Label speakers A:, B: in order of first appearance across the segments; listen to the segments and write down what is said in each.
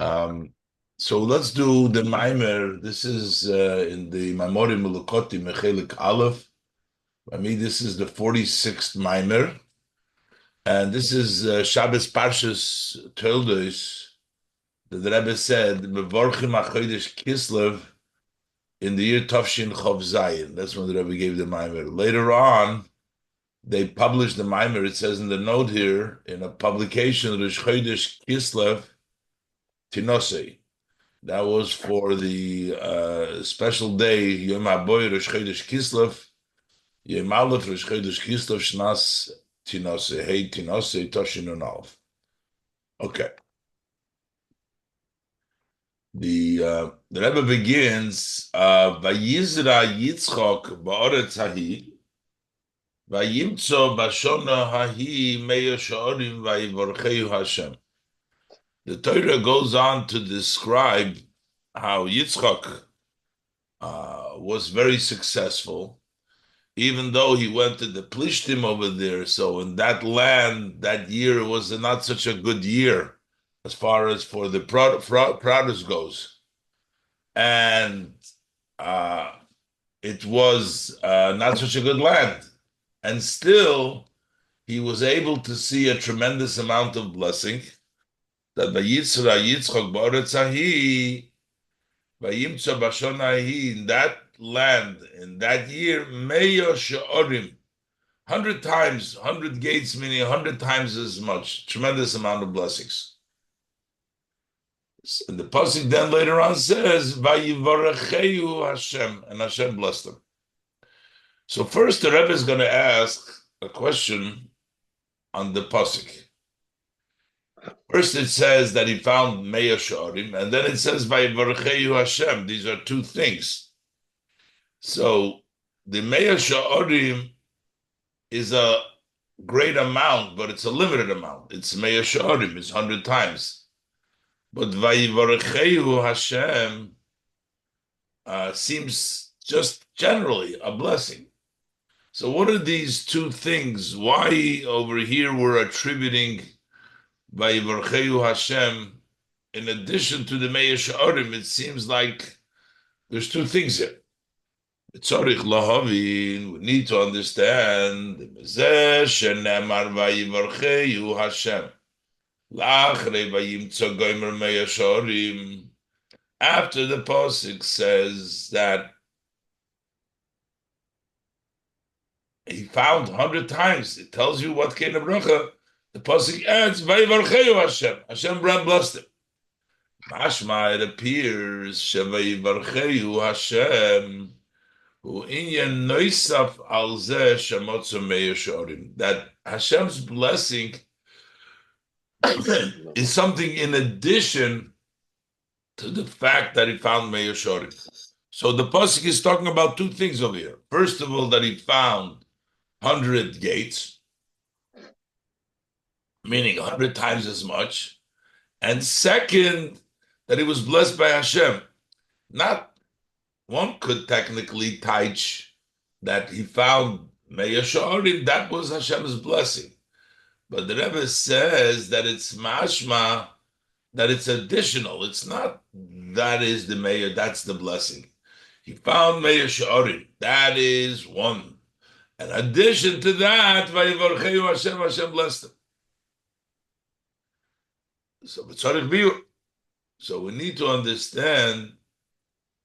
A: Um, so let's do the Maimer. This is in the Maimori Melukoti Mechelik Aleph. I mean, this is the 46th Maimer. And this is Shabbos Parshas Toldos. The Rebbe said, Mevorchim HaChodesh Kislev in the year Tavshin Chov Zayin. That's when the Rebbe gave the Maimer. Later on, they published the Maimer. It says in the note here, in a publication, Rosh Chodesh Kislev Tinosei. That was for the special day, Yom HaBoy Rosh Chodesh Kislev, Yom Aleph Rosh Chodesh Kislev, Shnas Tinosei, Hey Tinosei, Toshin Nun Aleph. Okay. The Rebbe begins, Vayizra Yitzchak Ba'aretz Ahii, Vayimtzo Bashona Ahii Meir Sha'orim Vayivorcheu Hashem. The Torah goes on to describe how Yitzchak was very successful, even though he went to the Plishtim over there. So in that land, that year was not such a good year as far as for the produce goes. And it was not such a good land. And still, he was able to see a tremendous amount of blessing. That Vayizra Yitzchak Ba'aretz Ahii, Vayimtza Bashon Ahii, in that land, in that year, Meyo She'orim, 100 times, 100 gates, meaning 100 times as much, tremendous amount of blessings. And the pasuk then later on says, Vayivorecheu Hashem, and Hashem blessed them. So first the Rebbe is going to ask a question on the pasuk. First, it says that he found Meir Sha'orim, and then it says Vayivorecheu Hashem. These are two things. So the Meir Sha'orim is a great amount, but it's a limited amount. It's Meir Sha'orim, it's 100 times. But Vayivorecheu Hashem seems just generally a blessing. So what are these two things? Why over here we're attributing Vayivorcheu Hashem, in addition to the Meir Sha'orim, it seems like there's two things here. Tzorich lahavin, we need to understand, Zeh shenemar Vayivorcheu Hashem, la'achrei vayimtzo gomer Meir Sha'orim. After the pasuk says that he found 100 times, it tells you what kind of bracha. The pasuk adds, Vayivorcheu Hashem. Hashem blessed him. Mashma, it appears, Vayivorcheu Hashem, hu inyan noisaf al zeh shemotzo Meir Sha'orim. That Hashem's blessing is something in addition to the fact that he found Meir Sha'orim. So the pasuk is talking about two things over here. First of all, that he found 100 gates, meaning 100 times as much. And second, that he was blessed by Hashem. Not one could technically teach that he found Meir Sha'orim, that was Hashem's blessing. But the Rebbe says that it's mashma, that it's additional. It's not that is the Meir, that's the blessing. He found Meir Sha'orim, that is one. In addition to that, Vayivorcheu Hashem, Hashem blessed him. So we need to understand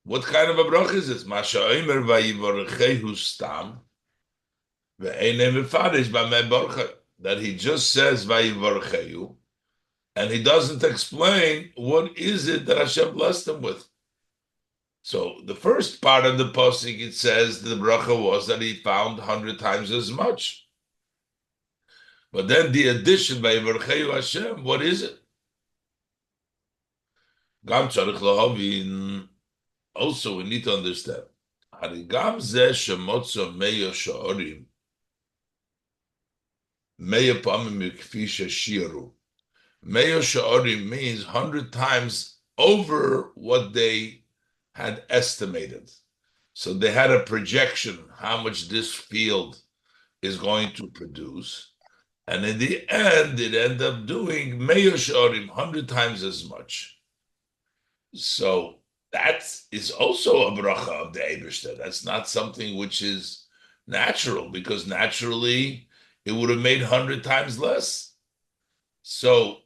A: what kind of a bracha is this. Masha Omer Vayivorcheu Stam ve'einem mefarish b'mei borcha, that he just says Vayivorcheu, and he doesn't explain what is it that Hashem blessed him with. So the first part of the pasuk, it says the bracha was that he found 100 times as much. But then the addition by Vayivorcheu Hashem, what is it? Also, we need to understand. Harigam zeh shemotzo Meir Sha'orim, Meir pamim kfi sheshiru. Meir Sha'orim means 100 times over what they had estimated. So they had a projection how much this field is going to produce. And in the end, it ended up doing Meir Sha'orim 100 times as much. So that is also a bracha of the Eibishter. That's not something which is natural, because naturally it would have made 100 times less. So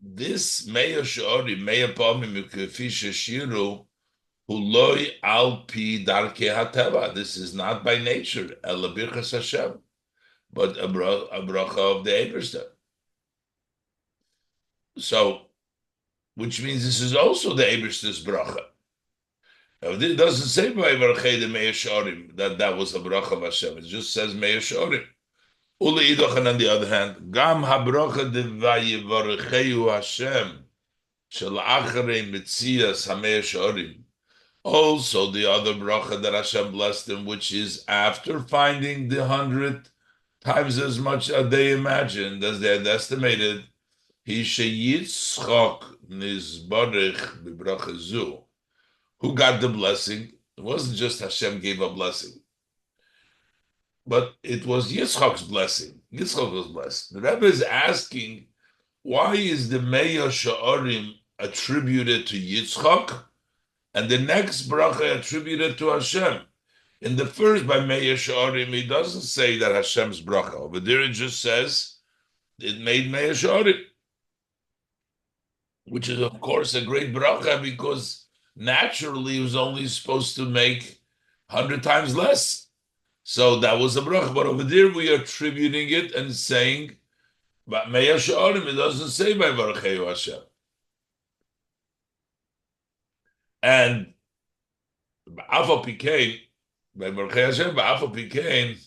A: this meya she'ori, meya pamim ukefi sheshiru, huloi al pi darke hateva. This is not by nature, ela birchas Hashem, but a bracha of the Eibishter. So, which means this is also the Eibishter's bracha. Now, it doesn't say by Varchei the Meir Shorim that was a bracha of Hashem. It just says Meir Shorim. Uli Idoch, and on the other hand, Gam habracha de vayivarcheu Hashem shel acharei mitzias hameir Shorim. Also, the other bracha that Hashem blessed him, which is after finding the 100 times as much as they imagined, as they had estimated, he sheyitzchok nizbarich b'bracha zu. Who got the blessing? It wasn't just Hashem gave a blessing, but it was Yitzchak's blessing. Yitzchak was blessed. The Rebbe is asking, why is the Meya Sha'arim attributed to Yitzchak, and the next bracha attributed to Hashem? In the first, by Meya Sha'arim, he doesn't say that Hashem's bracha. Over there, it just says it made Meya Sha'arim, which is, of course, a great bracha, because naturally, it was only supposed to make 100 times less. So that was a bracha. But over there, we are attributing it and saying, but Meya Sha'arim, it doesn't say by Varcheu Hashem. And Ba'afal Pikein, by Varcheu Hashem, Ba'afal Pikein,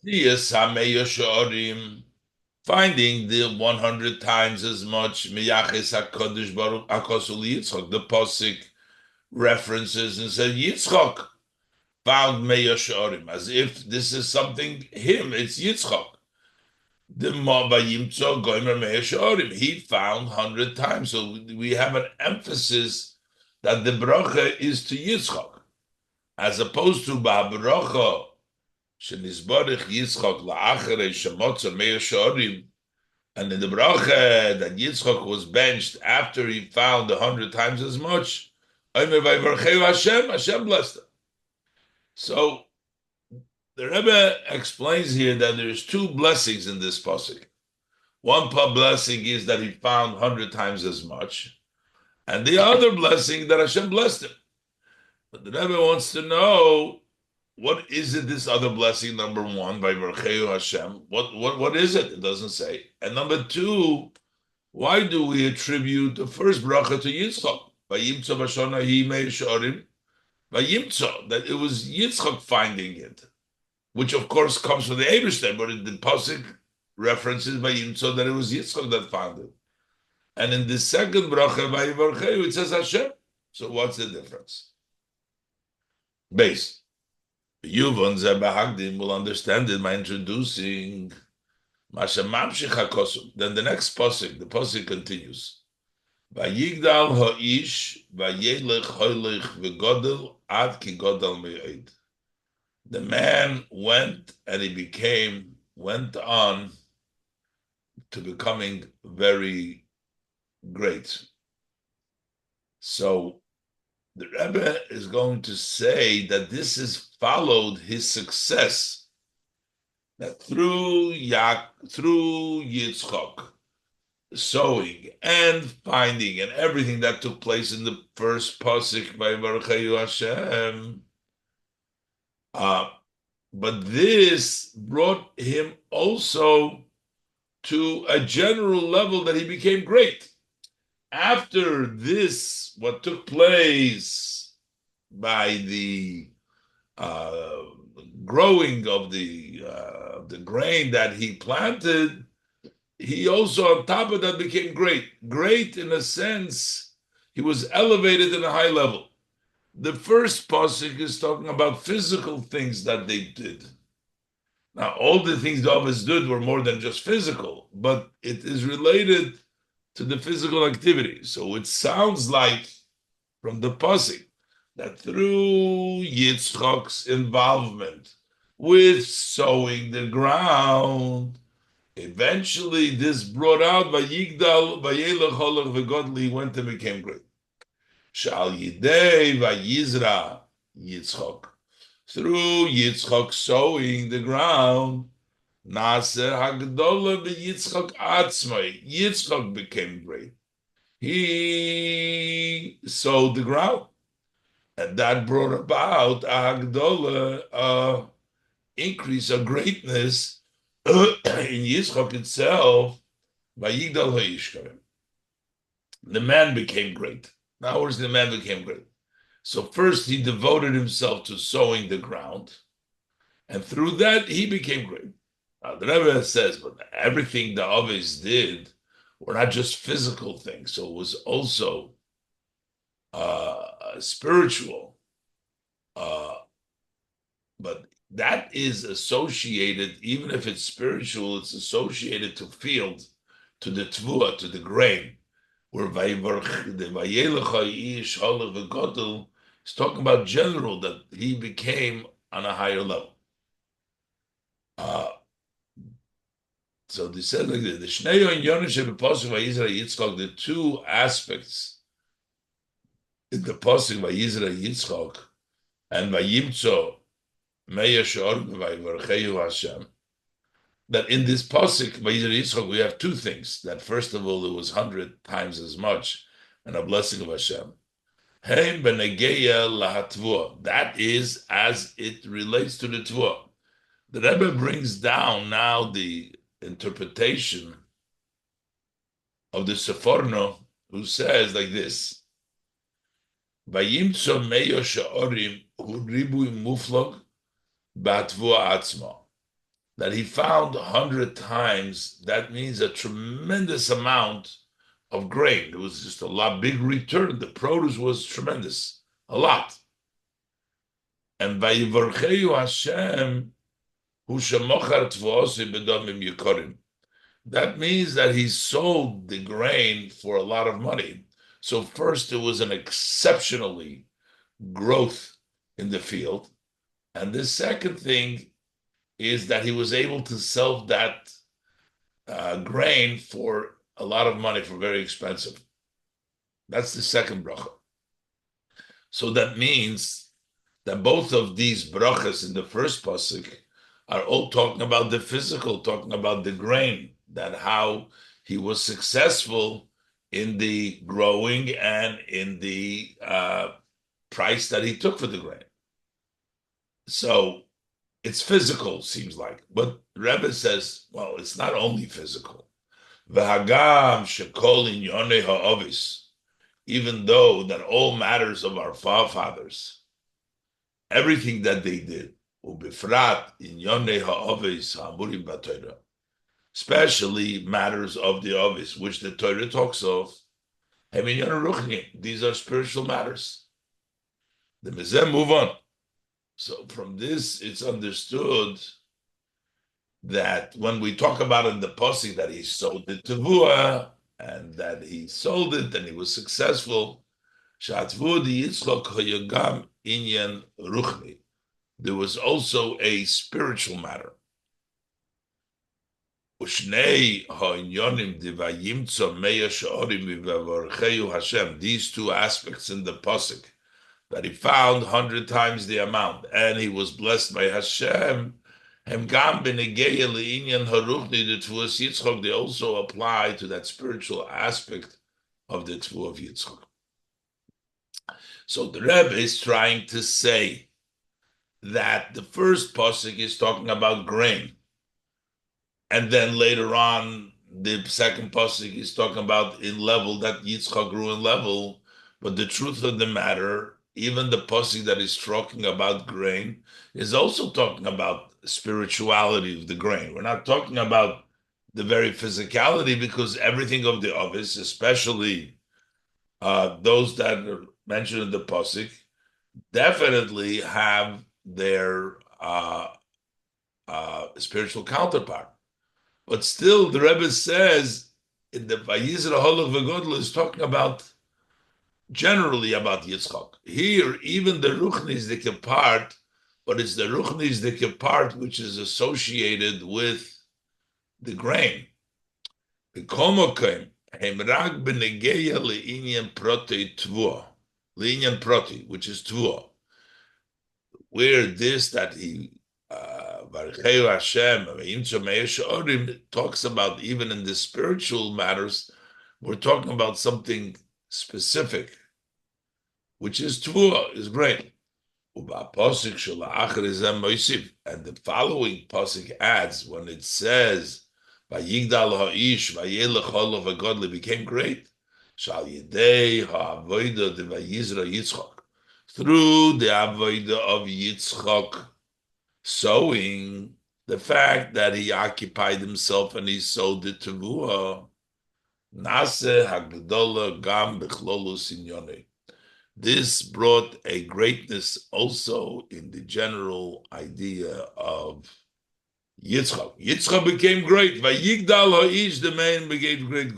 A: yes, HaMeya Sha'arim, finding the 100 times as much Miyaches HaKadosh Baruch HaKosul Yitzchak. The Pasuk references and said Yitzchak found Meya Sha'arim, as if this is something him, it's Yitzchak. The Ma'bayimtzo Goimer Meya Sha'arim, he found 100 times. So we have an emphasis that the bracha is to Yitzchak, as opposed to Ba'bracha Shenizbarich Yitzchak la'acharei shemotza Meya Sha'arim, and in the bracha that Yitzchak was benched after he found 100 times as much, Omer vayvarcheu Hashem, Hashem blessed him. So the Rebbe explains here that there's two blessings in this pasuk. One blessing is that he found 100 times as much, and the other blessing that Hashem blessed him. But the Rebbe wants to know, what is it, this other blessing, number one, by Varcheu Hashem? What is it? It doesn't say. And number two, why do we attribute the first bracha to Yitzchak? Vayimtzo b'shon ההיא meir shorim. Vayimtzo, that it was Yitzchak finding it, which of course comes from the Eibishter, but in the pasuk references Vayimtzo that it was Yitzchak that found it. And in the second bracha, Vayivarcheu, it says Hashem. So what's the difference? Base. Yuvon Zebahagdim will understand it by introducing Masha Mamshich HaKosum. Then the next pasuk, the pasuk continues. Vayigdal ha'ish vayelech hoylech v'godel ad ki godel me'od. The man went and he went on to becoming very great. So the Rebbe is going to say that this has followed his success, that through Yitzchak, sowing and finding and everything that took place in the first pasuk by Varcheu Hashem, but this brought him also to a general level that he became great. After this, what took place by the growing of the grain that he planted, he also on top of that became great. Great in a sense, he was elevated in a high level. The first pasuk is talking about physical things that they did. Now, all the things the Avos did were more than just physical, but it is related to the physical activity. So it sounds like from the pasuk that through Yitzchak's involvement with sowing the ground, Eventually, this brought out Vayigdal, Vayelech Holach V'Godli, went and became great. Shal Yidei Vayizr'a Yitzchak. Through Yitzchak sowing the ground, Naser Hagdola B'Yitzchak Atzmai. Yitzchak became great. He sowed the ground, and that brought about a Hagdola, increase of greatness in Yitzchak itself. Vayigdal Ha'ishkarim. The man became great. Now, where's the man became great? So first he devoted himself to sowing the ground, and through that he became great. Now, the Rebbe says, but everything the Aves did were not just physical things, so it was also spiritual. But that is associated, even if it's spiritual, it's associated to field, to the tvua, to the grain, where the Vayelech Hayih Shalach V'Godel is talking about general, that he became on a higher level. So they said like this: the Shnei and Yonesh Pasuk Vayizr'a Yitzchak, the two aspects in the Pasuk Vayizr'a Yitzchak and Vayimtzo Meya Shor Vayvarcheyu Hashem, that in this Pasuk Vayizr'a Yitzchak we have two things. That first of all, it was 100 times as much, and a blessing of Hashem. Hein benegeya lahatvua. That is as it relates to the tvua. The Rebbe brings down now the interpretation of the Seforno, who says like this: Vayimtzo meyo sha'orim hu ribui muflog ba'tvua atzma. That he found 100 times, that means a tremendous amount of grain. It was just a lot, big return. The produce was tremendous, a lot. And Vayivarcheyu Hashem hu shemochar tvuosi b'domim yikorim. That means that he sold the grain for a lot of money. So first, it was an exceptionally growth in the field. And the second thing is that he was able to sell that grain for a lot of money, for very expensive. That's the second bracha. So that means that both of these brachas in the first pasuk are all talking about the physical, talking about the grain, that how he was successful in the growing and in the price that he took for the grain. So it's physical, seems like. But Rebbe says, well, it's not only physical. V'hagam shekol inyonei ha'avis, even though that all matters of our forefathers, everything that they did, ubifrat inyonei ha'avis ha'amurim b'Torah, especially matters of the avis, which the Torah talks of, these are spiritual matters. The Mizeh move on. So from this, it's understood that when we talk about in the pasuk that he sold the tevua and that he sold it and he was successful, there was also a spiritual matter. These two aspects in the pasuk, that he found 100 times the amount, and he was blessed by Hashem. They also apply to that spiritual aspect of the Tvu of Yitzchak. So the Rebbe is trying to say that the first pasuk is talking about grain, and then later on, the second pasuk is talking about in level, that Yitzchak grew in level. But the truth of the matter, even the pasuk that is talking about grain is also talking about spirituality of the grain. We're not talking about the very physicality, because everything of the ovis, especially those that are mentioned in the pasuk, definitely have their spiritual counterpart. But still, the Rebbe says in the Vayizr'a Holach V'Godel is talking about generally about Yitzchak. Here, even the Ruchnizdike part, but it's the Ruchnizdike part which is associated with the grain. The komokim hemrag benegeya le'inyan proti tvua, le'inyan proti, which is tvua, where this that he Hashem talks about, even in the spiritual matters, we're talking about something specific, which is tvua, is grain. And the following pasuk adds, when it says, "Vayigdal ha'ish vayelech olav hagodli," became great. Shal yedei ha'avoda de Vayizr'a Yitzchak, through the avoda of Yitzchak, sowing, the fact that he occupied himself and he sowed the tevuah. Nase hagdola gam b'chlolus inyonei. This brought a greatness also in the general idea of Yitzchak. Yitzchak became great. Vayigdal ha'ish, the man became great.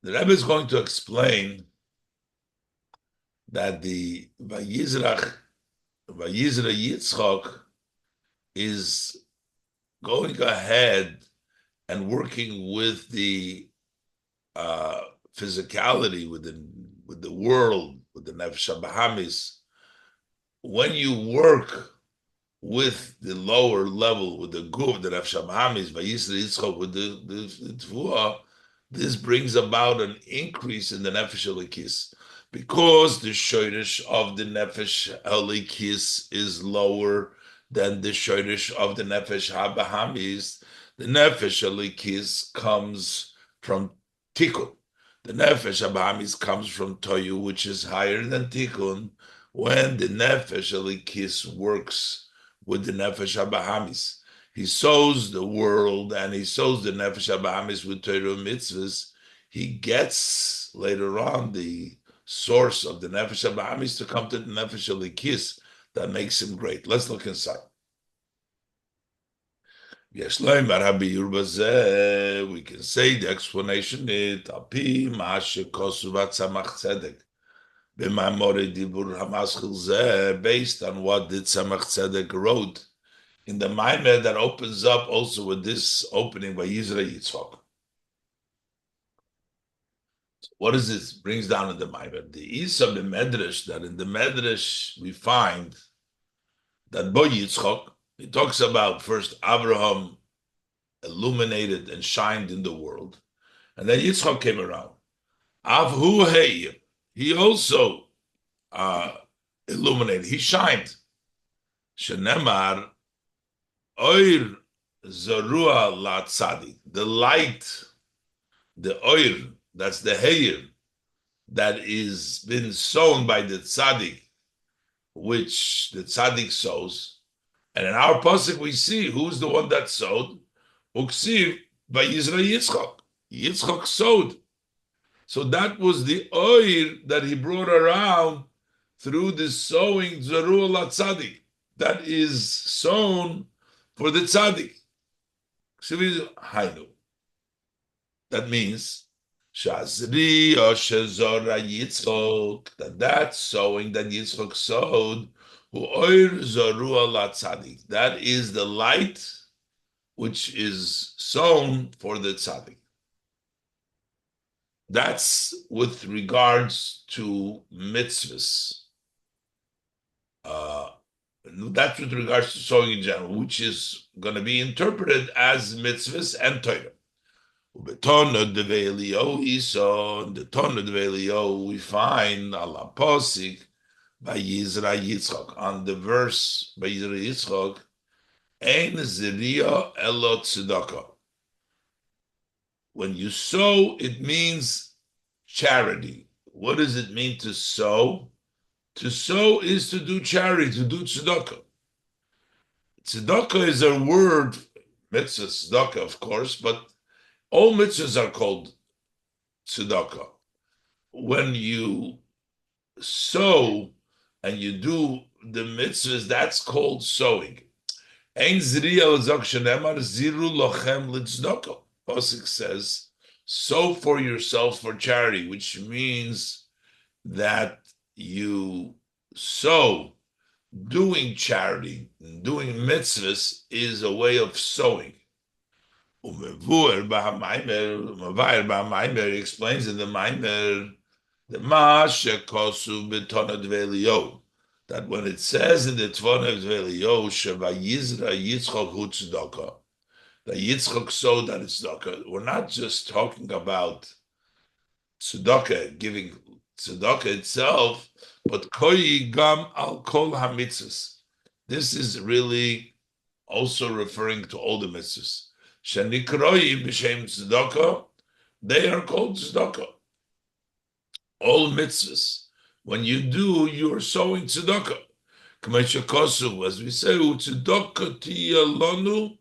A: The Rebbe is going to explain that the Vayizrach Yitzchak is going ahead and working with the physicality, with the world, with the nefesh habahamis. When you work with the lower level, with the guf, the nefesh habahamis, Vayizr'a Yitzchak, with the tvuah, this brings about an increase in the nefesh halikis, because the shoyrish of the nefesh halikis is lower than the shoyrish of the nefesh habahamis. The nefesh halikis comes from tikkun. The nefesh habahamis comes from toyu, which is higher than tikkun. When the nefesh halikis works with the nefesh habahamis, he sows the world and he sows the nefesh habahamis with Torah mitzvahs. He gets later on the source of the nefesh habahamis to come to the nefesh halikis that makes him great. Let's look inside. We can say the explanation is based on what the Tzemach Tzedek wrote in the Maimer that opens up also with this opening by Yizra Yitzchak. What does this brings down in the Maimer? The is of the Medrash, that in the Medrash we find that Bo Yitzchak, he talks about first Abraham illuminated and shined in the world, and then Yitzchak came around. Hey, he also illuminated, he shined. Shenemar Oir Zarua La Tzadi, the light, the oir, that's the hayir, that is been sown by the tzaddik, which the tzaddik sows. And in our pasuk we see who's the one that sowed. Uksiv by Yizra Yitzchak. Yitzchak sowed. So that was the oir that he brought around through the sowing Zarua La Tzadi, that is sown for the tzaddik. That means Shazri or Shazora Yitzchok, that sowing that Yitzchok sowed, who oir Zarua La Tzaddik, that is the light which is sown for the tzaddik. That's with regards to mitzvahs. That's with regards to sowing in general, which is going to be interpreted as mitzvahs and Torah. The Toldot de Velio, we find ala posik by Yizra Yitzchak, on the verse by Yizra Yitzchak, Ein Ziria Elo Tzedakah. When you sow, it means charity. What does it mean to sow? To sow is to do charity, to do tzedakah. Tzedakah is a word, mitzvah tzedakah, of course, but all mitzvahs are called tzedakah. When you sow and you do the mitzvahs, that's called sowing. Ein zriya l'zok shenemar ziru lochem l'tzedakah. Pasuk says, sow for yourselves for charity, which means that you sow doing charity, doing mitzvahs is a way of sowing. Maimer explains in the Maimer the that when it says in the Tvonah Velio Shevayizra Yitzchak hu tzedakah, that Yitzchak sowed that it's tzedakah, we're not just talking about tzedakah, giving tzedakah itself, but koyi gam al kol hamitzvahs. This is really also referring to all the mitzvahs. Shenikroyi b'shem tzedakah, they are called tzedakah. All mitzvahs. When you do, you are sowing tzedakah. As we say, tzedakah tiyalonu,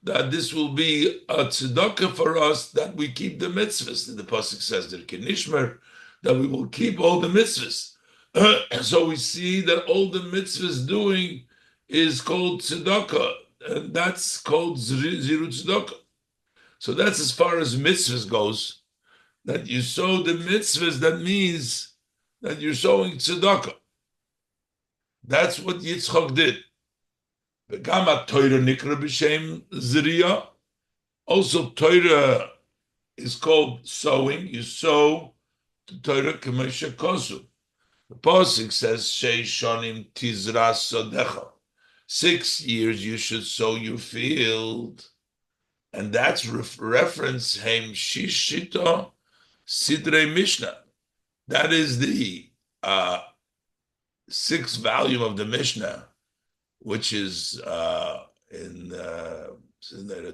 A: that this will be a tzedakah for us, that we keep the mitzvahs. And the pasuk says, that we will keep all the mitzvahs. So we see that all the mitzvahs doing is called tzedakah, and that's called ziru tzedakah. So that's as far as mitzvahs goes. That you sow the mitzvahs, that means that you're sowing tzedakah. That's what Yitzchak did. Also, Torah is called sowing. You sow the Torah k'moshe kosu. The pasuk says, "Sheishonim tizra sodecha." 6 years you should sow your field, and that's reference Heim Shishito Sidrei Mishnah. That is the 6th volume of the Mishnah, which is in the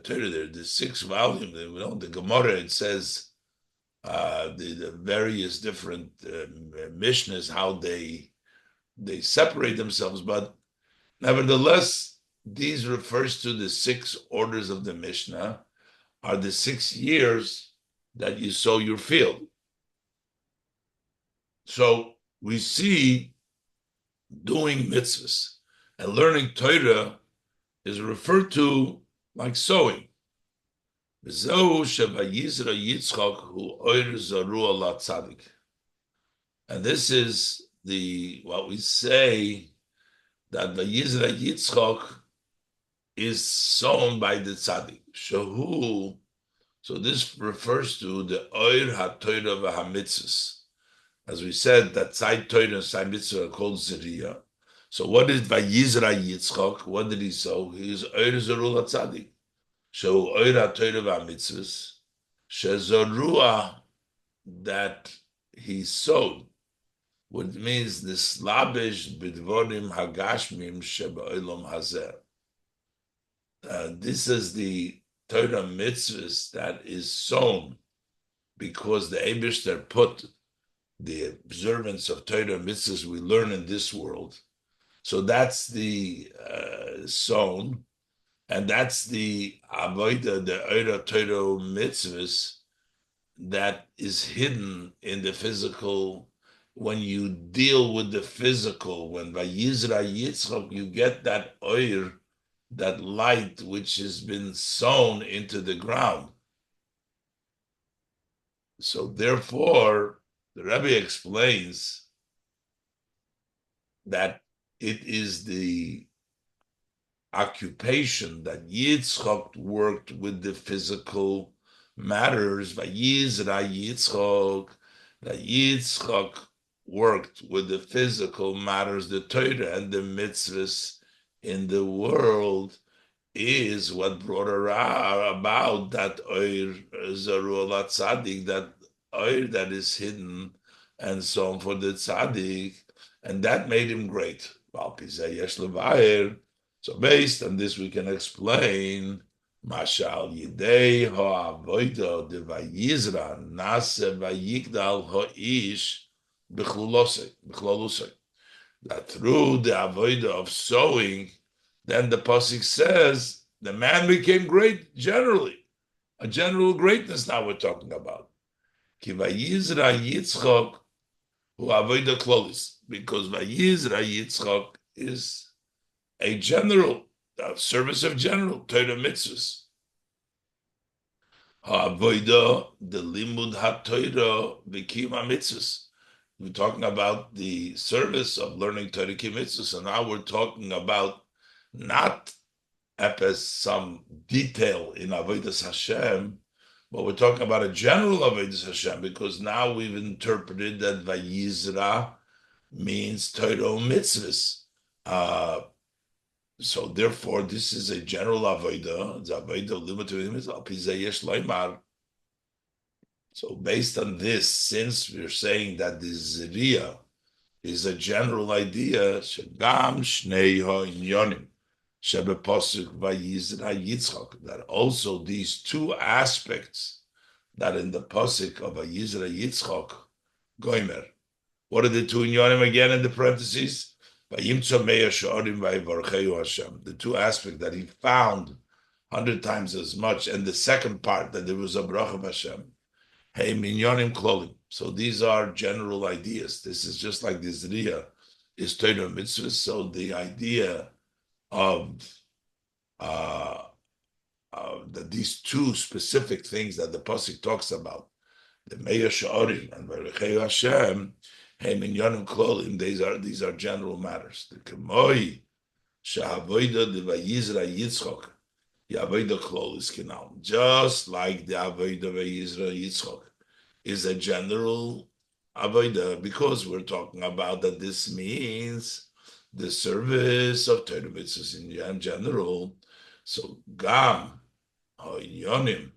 A: Torah there, the 6th volume. The Gemara, it says the various different Mishnahs, how they separate themselves, but nevertheless, these refers to the 6 orders of the Mishnah, are the 6 years that you sow your field. So we see doing mitzvahs and learning Torah is referred to like sowing. And this is what we say, that the Yizra Yitzchak is sown by the tzaddik. So this refers to the Oir HaTorah v'HaMitzvahs. As we said, that Tzad Torah and Tzad Mitzvah are called Zeriya. So what is Vayizra Yitzchak? What did he sow? He is Oir Zerul HaTzadik. So Oir HaTorah v'HaMitzvahs, Shezorua, that he sowed, which means the slabish bidvorim hagashmim sheba'olam hazer. This is the Torah mitzvahs that is sown because the Eibishter put the observance of Torah mitzvahs we learn in this world. So that's the sown, and that's the avodah, the Eira Torah mitzvahs that is hidden in the physical. When you deal with the physical, when Vayizra Yitzchak, you get that oir, that light which has been sown into the ground. So therefore, the Rebbe explains that it is the occupation that Yitzchak worked with the physical matters. Vayizra Yitzchak, that Yitzchak worked with the physical matters, the Torah and the mitzvahs in the world, is what brought about that Oir Zarul Tzaddik, that Oir that is hidden and so on for the Tzaddik, and that made him great. So based on this, we can explain Mashal Yidei Ha'avodah de Vayizra Nase Vayigdal Ha'ish B'chlolusay. That through the avodah of sowing, then the pasuk says the man became great generally, a general greatness. Now we're talking about Ki Vayizra Yitzchak hu avodah klolis, because Vayizra Yitzchak is a general, a service of general Torah mitzvahs. Ha'avodah the limud ha'Torah v'kiyum ha'mitzvahs. we're talking about the service of learning Torah Mitzvah. So now we're talking about not as some detail in Avodas Hashem, but we're talking about a general Avodas Hashem, because now we've interpreted that Vayizra means Torah mitzvahs. So therefore, this is a general avodah. It's avodah limited al pizayesh loymar. So based on this, since we're saying that the zriya is a general idea, shegam shnei ha'inyonim shebepasuk vayizra Yitzchak, that also these two aspects that in the pasuk of vayizra Yitzchak goimer. What are the two inyonim again in the parentheses? The two aspects that he found 100 times as much, and the second part that there was a bracha of Hashem. Hey, minyonim klolim. So these are general ideas. This is just like this Zriya is Torah mitzvah. So the idea of that these two specific things that the pasuk talks about, the Meir Sha'orim and Baruchei Hashem, hey, minyonim klolim, these are general matters. The Kemoi Sha'avoida de Vayizra Yitzchak, Yavoida klolis kinal. Just like the Avoida Vayizra Yitzchak is a general avoida, because we're talking about that this means the service of Torah mitzvahs in general. So Gam Ha'inyonim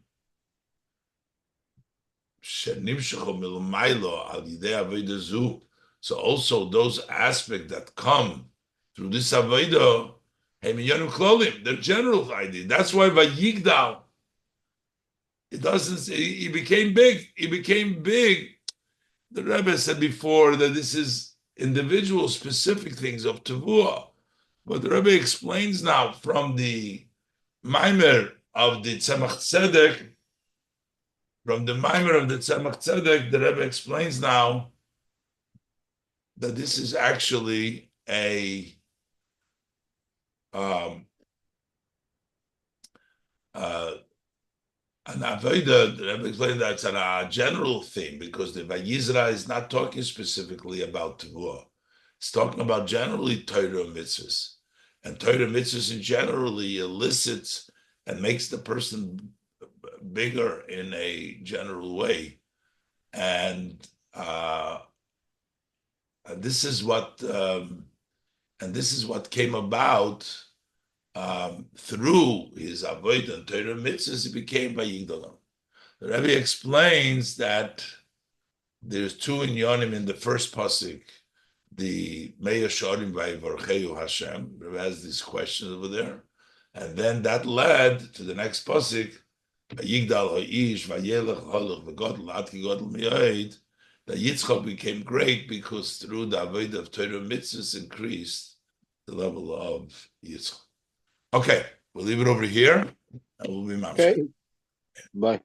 A: so also those aspects that come through this avodah, they're general idea. That's why Vayigdal, it doesn't say he became big. He became big. The Rebbe said before that this is individual specific things of Tevuah. But the Rebbe explains now from the Maimer of the Tzemach Tzedek, from the Maimer of the Tzemach Tzedek, the Rebbe explains now that this is actually an avodah. The Rebbe explained that it's a general thing, because the Vayizra is not talking specifically about Tevuah. It's talking about generally Torah mitzvahs. And Torah mitzvahs in generally elicits and makes the person bigger in a general way, and this is what came about through his avodah and Torah mitzvahs. He became Vayigdalam. The Rebbe explains that there's two inyonim in the first pasuk, the Meir Shorim Vayvorcheu Hashem. The Rebbe has these questions over there, and then that led to the next pasuk. Vayigdal ha'ish vayelech halach v'godel ad ki godel mi'oid. That Yitzchak became great because through the avodah of Torah mitzvahs increased the level of Yitzchak. Okay, we'll leave it over here, and we'll be mamshech.
B: Okay, bye.